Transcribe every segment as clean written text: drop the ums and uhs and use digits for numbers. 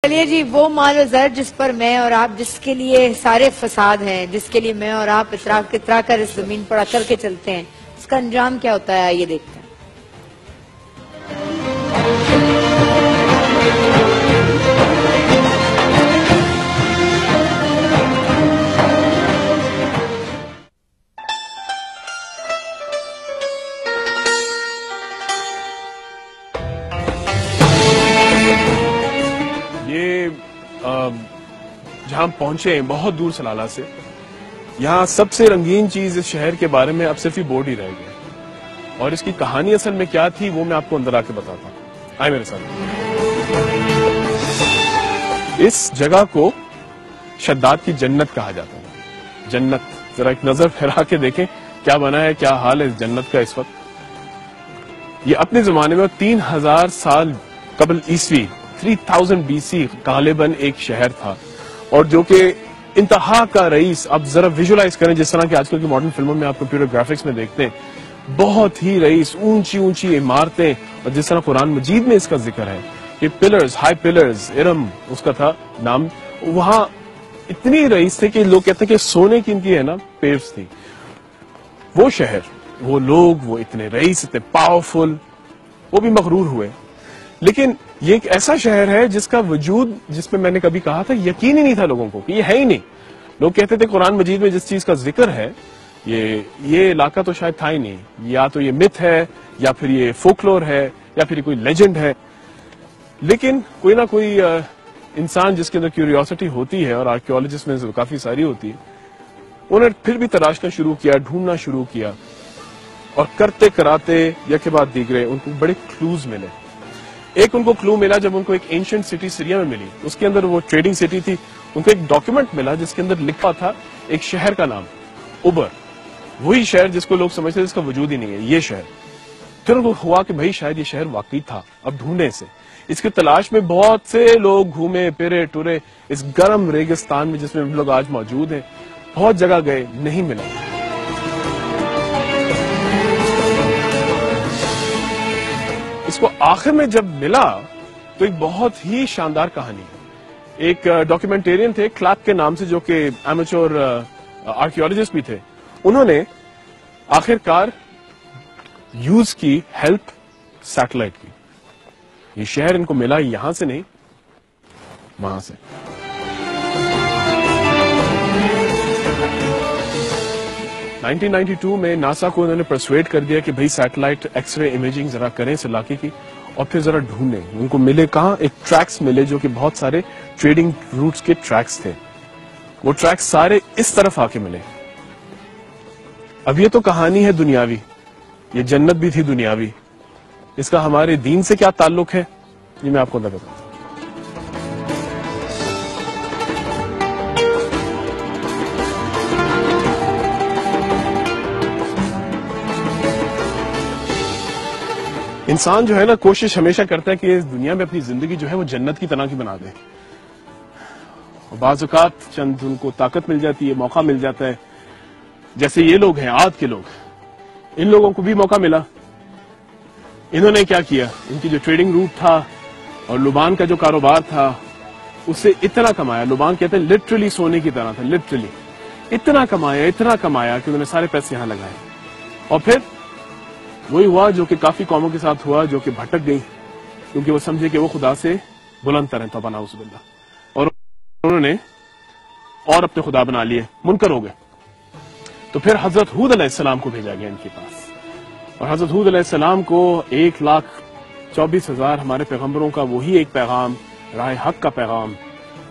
چلیے جی، وہ مال و زر جس پر میں اور آپ، جس کے لیے سارے فساد ہیں، جس کے لیے میں اور آپ اترا کر اس زمین پر اکڑ کے چلتے ہیں، اس کا انجام کیا ہوتا ہے، آئیے دیکھتے ہیں۔ یہ جہاں پہنچے ہیں بہت دور سلالہ سے، یہاں سب سے رنگین چیز اس شہر کے بارے میں اب صرف ہی بورڈ ہی رہ گیا، اور اس کی کہانی اصل میں کیا تھی وہ میں آپ کو اندر آ کے بتاتا ہوں۔ آئے میرے ساتھ۔ اس جگہ کو شداد کی جنت کہا جاتا ہے۔ جنت، ذرا ایک نظر پھیرا کے دیکھیں کیا بنا ہے، کیا حال ہے اس جنت کا اس وقت۔ یہ اپنے زمانے میں 3000 سال قبل عیسوی 3000 BC غالباً ایک شہر تھا، اور جو کہ انتہا کا رئیس، اب ذرا ویژولائز کریں جس طرح کہ آج کل کی ماڈرن فلموں میں آپ کمپیوٹر گرافکس میں دیکھتے ہیں، بہت ہی رئیس، اونچی اونچی عمارتیں، اور جس طرح قرآن مجید میں اس کا ذکر ہے کہ پلرز، ہائی پلرز، ارم اس کا تھا نام، وہاں اتنی رئیس تھے کہ لوگ کہتے ہیں کہ سونے کی ان کی ہے نا پیوس تھی۔ وہ شہر، وہ لوگ، وہ اتنے رئیس، اتنے پاورفل، وہ بھی مغرور ہوئے۔ لیکن یہ ایک ایسا شہر ہے جس کا وجود، جس میں نے کبھی کہا تھا، یقین ہی نہیں تھا لوگوں کو کہ یہ ہے ہی نہیں۔ لوگ کہتے تھے قرآن مجید میں جس چیز کا ذکر ہے یہ علاقہ تو شاید تھا ہی نہیں، یا تو یہ مت ہے، یا پھر یہ فولکلور ہے، یا پھر کوئی لیجنڈ ہے۔ لیکن کوئی نہ کوئی انسان جس کے اندر کیوریوسٹی ہوتی ہے، اور آرکیولوجسٹ میں کافی ساری ہوتی ہے، انہوں نے پھر بھی تراشنا شروع کیا، ڈھونڈنا شروع کیا، اور کرتے کراتے یک کے بعد دیگرے ان کو بڑے کلوز ملے۔ ایک ان کو کلو ملا جب ان کو ایک اینشنٹ سٹی سیریا میں ملی، اس کے اندر وہ ٹریڈنگ سٹی تھی، ان کو ایک ڈاکیومنٹ ملا جس کے اندر لکھا تھا ایک شہر کا نام، اوبر، وہی شہر جس کو لوگ سمجھتے تھے اس کا وجود ہی نہیں ہے، یہ شہر۔ پھر ان کو ہوا کہ بھائی شاید یہ شہر واقعی تھا، اب ڈھونڈنے سے۔ اس کی تلاش میں بہت سے لوگ گھومے پھرے ٹورے اس گرم ریگستان میں جس میں ہم لوگ آج موجود ہیں، بہت جگہ گئے، نہیں ملا۔ اس کو آخر میں جب ملا تو ایک بہت ہی شاندار کہانی ہے۔ ایک ڈاکیومنٹیرین تھے کلارک کے نام سے، جو کہ ایمیچور آرکیولوجسٹ بھی تھے، انہوں نے آخر کار یوز کی ہیلپ سیٹلائٹ کی۔ یہ شہر ان کو ملا یہاں سے نہیں، وہاں سے۔ نائنٹین 92 میں ناسا کو انہوں نے پرسویٹ کر دیا کہ بھائی سیٹلائٹ ایکس رے امیجنگ ذرا کریں اس علاقے کی، اور پھر ذرا ڈھونڈیں۔ ان کو ملے کہاں؟ ایک ٹریکس ملے جو کہ بہت سارے ٹریڈنگ روٹس کے ٹریکس تھے، وہ ٹریکس سارے اس طرف آ کے ملے۔ اب یہ تو کہانی ہے دنیاوی، یہ جنت بھی تھی دنیاوی، اس کا ہمارے دین سے کیا تعلق ہے یہ میں آپ کو بتاتا ہوں۔ انسان جو ہے نا کوشش ہمیشہ کرتا ہے کہ اس دنیا میں اپنی زندگی جو ہے وہ جنت کی طرح کی بنا دے، اور بعض اوقات چند ان کو طاقت مل جاتی ہے، موقع مل جاتا ہے، جیسے یہ لوگ ہیں عاد کے لوگ، ان لوگوں کو بھی موقع ملا۔ انہوں نے کیا کیا، ان کی جو ٹریڈنگ روٹ تھا اور لبان کا جو کاروبار تھا اس سے اتنا کمایا، لبان کہتے ہیں لٹرلی سونے کی طرح تھا، لٹرلی اتنا کمایا کہ انہوں نے سارے پیسے یہاں لگائے۔ اور پھر وہی ہوا جو کہ کافی قوموں کے ساتھ ہوا، جو کہ بھٹک گئی کیونکہ وہ سمجھے کہ وہ خدا سے بلند تر ہیں، توبہ نعوذ باللہ، اور انہوں نے اور اپنے خدا بنا لیے، منکر ہو گئے۔ تو پھر حضرت ہود علیہ السلام کو بھیجا گیا ان کے پاس، اور حضرت ہود علیہ السلام کو 1,24,000 ہمارے پیغمبروں کا وہی ایک پیغام، راہ حق کا پیغام،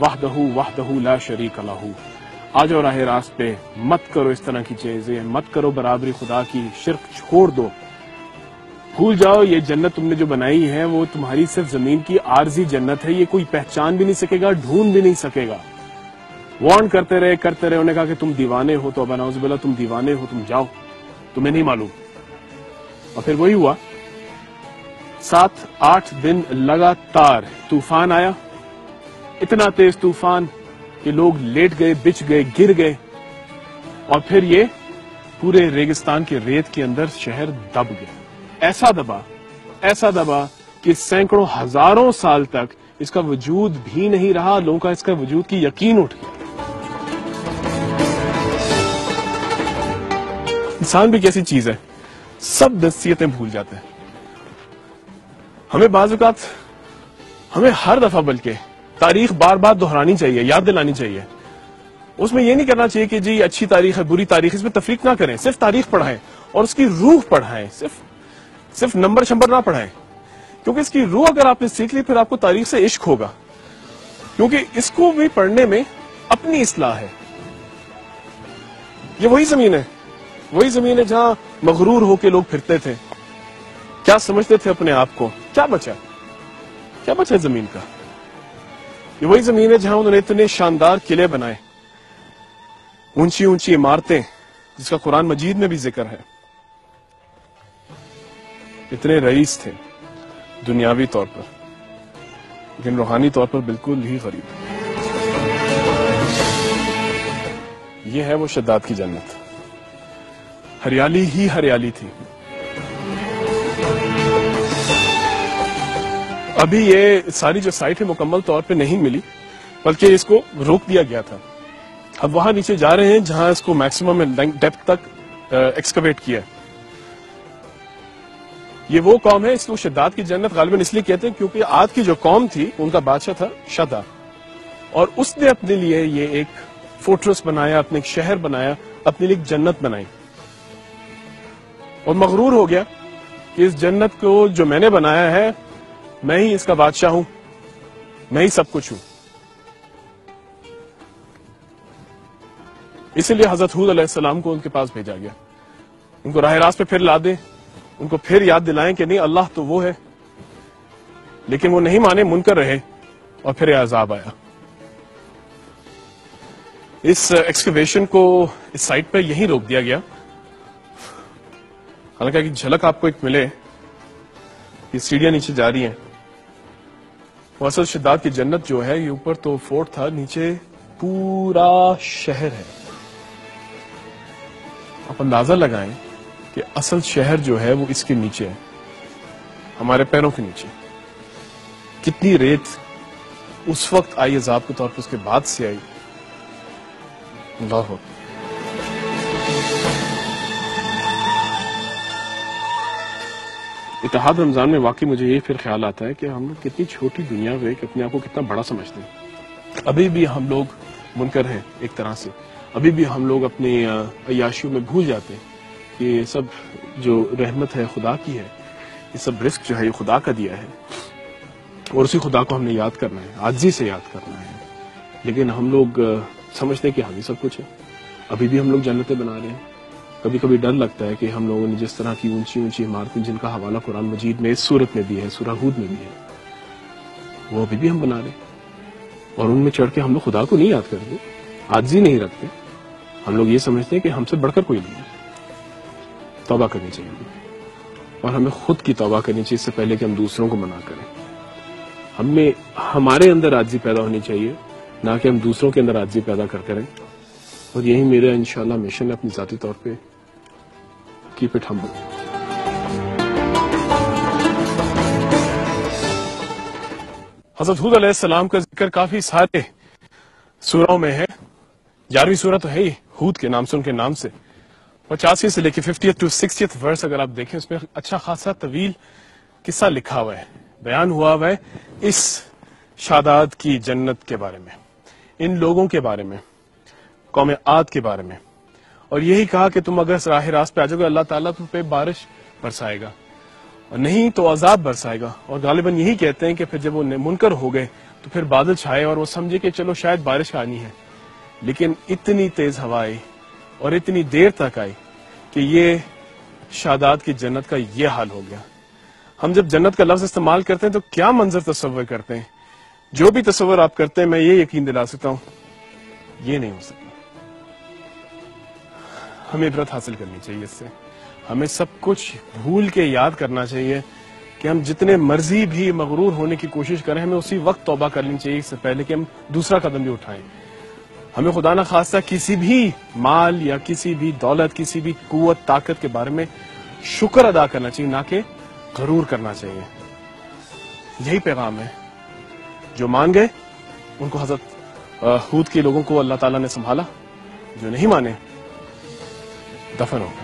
وحدہ لا شریک لہ، آ جاؤ راہ راست پہ، مت کرو اس طرح کی چیزیں، مت کرو برابری خدا کی، شرک چھوڑ دو، بھول جاؤ یہ جنت تم نے جو بنائی ہے وہ تمہاری صرف زمین کی عارضی جنت ہے، یہ کوئی پہچان بھی نہیں سکے گا، ڈھونڈ بھی نہیں سکے گا۔ وارن کرتے رہے، انہوں نے کہا کہ تم دیوانے ہو، توبہ نعوذ باللہ، تم دیوانے ہو، تم جاؤ، تمہیں نہیں معلوم۔ اور پھر وہی ہوا، 7-8 دن لگاتار طوفان آیا، اتنا تیز طوفان کہ لوگ لیٹ گئے، بچ گئے، گر گئے، اور پھر یہ پورے ریگستان کے ریت کے اندر شہر دب گیا، ایسا دبا کہ سینکڑوں ہزاروں سال تک اس کا وجود بھی نہیں رہا، لوگوں کا اس کا وجود کی یقین اٹھ گیا۔ انسان بھی کیسی چیز ہے، سب نصیحتیں بھول جاتے ہیں۔ ہمیں بعض اوقات، ہمیں ہر دفعہ بلکہ تاریخ بار بار دہرانی چاہیے، یاد دلانی چاہیے۔ اس میں یہ نہیں کرنا چاہیے کہ جی اچھی تاریخ ہے بری تاریخ، اس میں تفریق نہ کریں، صرف تاریخ پڑھائیں اور اس کی روح پڑھائیں، صرف نمبر شمبر نہ پڑھائیں، کیونکہ اس کی روح اگر آپ نے سیکھ لی پھر آپ کو تاریخ سے عشق ہوگا، کیونکہ اس کو بھی پڑھنے میں اپنی اصلاح ہے۔ یہ وہی زمین ہے جہاں مغرور ہو کے لوگ پھرتے تھے، کیا سمجھتے تھے اپنے آپ کو، کیا بچا زمین کا؟ یہ وہی زمین ہے جہاں انہوں نے اتنے شاندار قلعے بنائے، اونچی اونچی عمارتیں جس کا قرآن مجید میں بھی ذکر ہے، اتنے رئیس تھے دنیاوی طور پر، لیکن روحانی طور پر بالکل ہی غریب۔ یہ ہے وہ شداد کی جنت، ہریالی ہی ہریالی تھی۔ ابھی یہ ساری جو سائٹ ہے مکمل طور پہ نہیں ملی، بلکہ اس کو روک دیا گیا تھا۔ اب وہاں نیچے جا رہے ہیں جہاں اس کو میکسیمم ڈیپتھ تک ایکسکیویٹ کیا ہے۔ یہ وہ قوم ہے، اس کو شداد کی جنت غالباً اس لیے کہتے ہیں کیونکہ عاد کی جو قوم تھی ان کا بادشاہ تھا شدا، اور اس نے اپنے لیے یہ ایک فورٹریس بنایا، اپنے ایک شہر بنایا، اپنے لیے ایک جنت بنائی، اور مغرور ہو گیا کہ اس جنت کو جو میں نے بنایا ہے میں ہی اس کا بادشاہ ہوں، میں ہی سب کچھ ہوں۔ اسی لیے حضرت ہود علیہ السلام کو ان کے پاس بھیجا گیا، ان کو راہ راست پہ پھر لا دیں، ان کو پھر یاد دلائیں کہ نہیں اللہ تو وہ ہے، لیکن وہ نہیں مانے، منکر رہے، اور پھر یہ عذاب آیا۔ اس ایکسکیویشن کو اس سائٹ پہ یہی روک دیا گیا، حالانکہ ایک جھلک آپ کو ایک ملے، یہ سیڑھیاں نیچے جا رہی ہیں، وہ اصل شداد کی جنت جو ہے، یہ اوپر تو فورٹ تھا، نیچے پورا شہر ہے۔ آپ اندازہ لگائیں کہ اصل شہر جو ہے وہ اس کے نیچے ہے، ہمارے پیروں کے نیچے۔ کتنی ریت اس وقت آئی عذاب کے طور پر، اس کے بعد سے آئی، اللہ اکبر۔ اتحاد رمضان میں واقعی مجھے یہ پھر خیال آتا ہے کہ ہم لوگ کتنی چھوٹی دنیا میں اپنے آپ کو کتنا بڑا سمجھتے ہیں۔ ابھی بھی ہم لوگ منکر ہیں ایک طرح سے، ابھی بھی ہم لوگ اپنی عیاشیوں میں بھول جاتے ہیں کہ یہ سب جو رحمت ہے خدا کی ہے، یہ سب رزق جو ہے یہ خدا کا دیا ہے، اور اسی خدا کو ہم نے یاد کرنا ہے، عاجزی سے یاد کرنا ہے۔ لیکن ہم لوگ سمجھتے ہیں کہ ہم ہی سب کچھ ہے۔ ابھی بھی ہم لوگ جنتیں بنا رہے ہیں۔ کبھی کبھی ڈر لگتا ہے کہ ہم لوگوں نے جس طرح کی اونچی اونچی عمارتیں جن کا حوالہ قرآن مجید میں اس سورت میں بھی ہے، سورہ ہود میں بھی ہے، وہ ابھی بھی ہم بنا رہے ہیں، اور ان میں چڑھ کے ہم لوگ خدا کو نہیں یاد کرتے، عاجزی نہیں رکھتے۔ ہم لوگ یہ سمجھتے ہیں کہ ہم سے بڑھ کر کوئی نہیں ہے۔ توبہ کرنی چاہیے، اور ہمیں خود کی توبہ کرنی چاہیے اس سے پہلے کہ ہم دوسروں کو منع کریں۔ ہمیں ہمارے اندر عاجزی پیدا ہونی چاہیے، نہ کہ ہم دوسروں کے اندر عاجزی پیدا کریں۔ اور یہی میرا انشاءاللہ مشن ہے اپنی ذاتی طور پہ، کیپ اٹ ہمبل۔ حضرت ہود علیہ السلام کا ذکر کافی سارے سوروں میں ہے۔ 11ویں سورہ تو ہے ہی ہود کے نام سے، ان کے نام سے۔ 85 سے لے کے 50 to 60 ورس اگر آپ دیکھیں، اس میں اچھا خاصا طویل قصہ لکھا ہوا ہے، بیان ہوا ہوا ہے اس شاداد کی جنت کے بارے میں، ان لوگوں کے بارے میں، قوم عاد کے بارے میں، اور یہی کہا کہ تم اگر راہ راست پہ آ جاؤ گے اللہ تعالیٰ تم پہ بارش برسائے گا، اور نہیں تو عذاب برسائے گا۔ اور غالباً یہی کہتے ہیں کہ پھر جب وہ منکر ہو گئے تو پھر بادل چھائے اور وہ سمجھے کہ چلو شاید بارش آنی ہے، لیکن اتنی تیز ہوا آئی اور اتنی دیر تک آئی کہ یہ شاداد کی جنت کا یہ حال ہو گیا۔ ہم جب جنت کا لفظ استعمال کرتے ہیں تو کیا منظر تصور کرتے ہیں؟ جو بھی تصور آپ کرتے ہیں میں یہ یقین دلا سکتا ہوں یہ نہیں ہو سکتا۔ ہمیں عبرت حاصل کرنی چاہیے اس سے، ہمیں سب کچھ بھول کے یاد کرنا چاہیے کہ ہم جتنے مرضی بھی مغرور ہونے کی کوشش کریں، ہمیں اسی وقت توبہ کرنی چاہیے اس سے پہلے کہ ہم دوسرا قدم بھی اٹھائیں۔ ہمیں خدا نہ خواستہ کسی بھی مال یا کسی بھی دولت، کسی بھی قوت طاقت کے بارے میں شکر ادا کرنا چاہیے، نہ کہ غرور کرنا چاہیے۔ یہی پیغام ہے جو مان گئے ان کو حضرت ہود کے لوگوں کو اللہ تعالیٰ نے سنبھالا، جو نہیں مانے دفن ہو گئے.